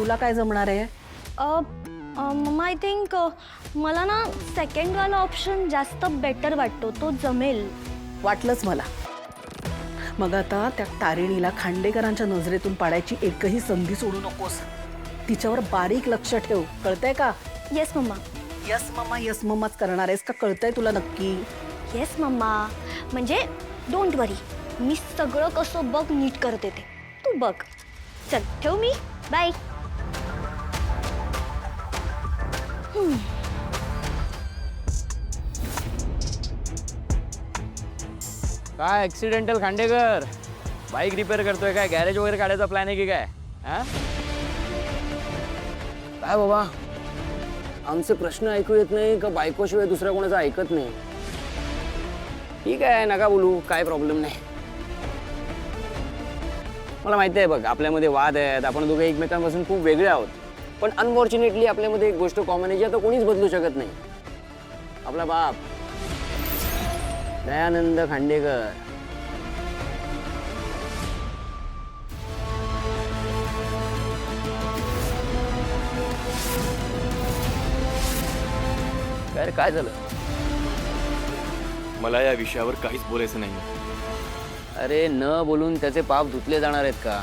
तुला काय जमणार आहे? मम्मा आय थिंक मला ना सेकंड वाला ऑप्शन जास्त बेटर वाटतो, तो जमेल. वाटलंच मला. मग आता त्या तारिणीला खांडेकरांच्या नजरेतून पाडायची एकही संधी सोडू नकोस. तिच्यावर बारीक लक्ष ठेव, कळतंय का? Yes mamma. यस मम्माच करणार आहेस का, कळतंय तुला नक्की? Yes mamma. म्हणजे डोंट वरी, मी सगळं कसं बघ नीट करते ते, तू बघ. चल ठेव मी, बाय. काय ऍक्सिडेंटल खांडेकर? बाईक रिपेअर करतोय काय? गॅरेज वगैरे काढायचा प्लॅन आहे की काय? हा काय बाबा, आमचे प्रश्न ऐकू येत नाही का बायकोशिवाय दुसऱ्या कोणाचं ऐकत नाही? ठीक आहे, नका बोलू, काय प्रॉब्लेम नाही. मला माहिती आहे बघ, आपल्यामध्ये वाद आहेत, आपण दोघे एकमेकांपासून खूप वेगळे आहोत. पण अनफॉर्च्युनेटली आपल्यामध्ये एक गोष्ट कॉमन आहे जी आता कोणीच बदलू शकत नाही. आपला बाप दयानंद खांडेकर. काय झालं? मला या विषयावर काहीच बोलायचं नाही. अरे न बोलून त्याचे पाप धुतले जाणार आहेत का?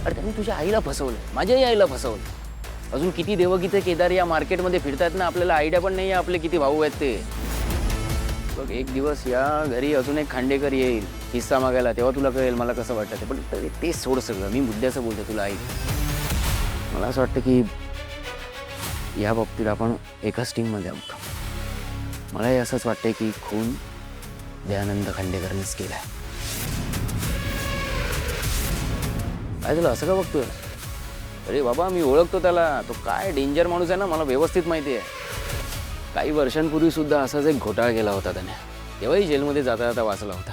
अरे त्यांनी तुझ्या आईला फसवलं, माझ्याही आईला फसवलं. अजून किती देवगीते केदार या मार्केटमध्ये फिरतात ना, आपल्याला आयडिया पण नाही आहे आपले किती भाऊ आहेत ते. बघ, एक दिवस या घरी अजून एक खांडेकर येईल हिस्सा मागायला, तेव्हा तुला कळेल मला कसं वाटतं ते. पण ते सोड सगळं, मी मुद्द्याचं बोलतो तुला. ऐक, मला असं वाटतं की या बाबतीत आपण एकाच टीममध्ये आहोत. मलाही असंच वाटतंय की खून दयानंद खांडेकरनेच केलाय. काय झालं, असं का बघतोय? अरे बाबा, मी ओळखतो त्याला, तो काय डेंजर माणूस आहे ना, मला व्यवस्थित माहिती आहे. काही वर्षांपूर्वी सुद्धा असाच एक घोटाळा केला होता त्याने, तेव्हाही जेलमध्ये जाता जाता वाचला होता.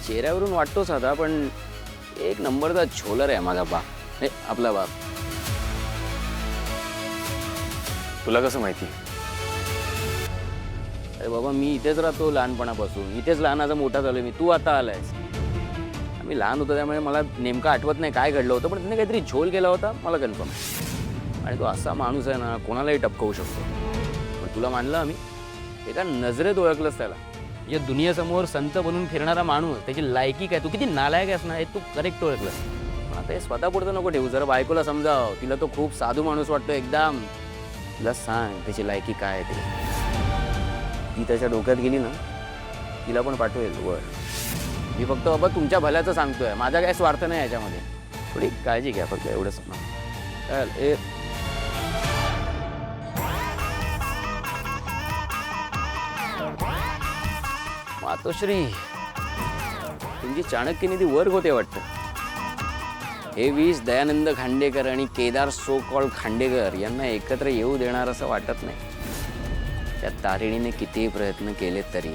चेहऱ्यावरून वाटतो साधा, पण एक नंबरचा झोलर आहे माझा बाप. हे आपला बाप. तुला कसं माहिती? अरे बाबा, मी इथेच राहतो लहानपणापासून, इथेच लहानाचा मोठा झालोय मी. तू आता आलायस. मी लहान होतो त्यामुळे मला नेमकं आठवत नाही काय घडलं होतं, पण त्याने काहीतरी झोल केला होता मला कन्फर्म. आणि तो असा माणूस आहे ना, कोणालाही टपकवू शकतो. पण तुला मानलं आम्ही, एका नजरेत ओळखलंच त्याला. या दुनियेसमोर संत बनून फिरणारा माणूस, त्याची लायकी काय, तू किती नालायक आहेस ना, हे तू करेक्ट ओळखलंस. पण आता हे स्वतः पुढचं नको ठेवू, जरा बायकोला समजाव. तिला तो खूप साधू माणूस वाटतो एकदम. तिला सांग त्याची लायकी काय आहे ते. ती त्याच्या डोक्यात गेली ना, तिला पण पाठवेल वर. मी फक्त बाबा तुमच्या भल्याचं सांगतोय, माझा काय स्वार्थ नाही याच्यामध्ये. थोडी काळजी घ्या फक्त, एवढंच ना. चल मातोश्री, तुमची चाणक्य निधी वर्ग होते वाटतं. हे 20 दयानंद खांडेकर आणि केदार सो कॉल्ड खांडेकर यांना एकत्र येऊ देणार असं वाटत नाही. त्या तारिणीने कितीही प्रयत्न केले तरी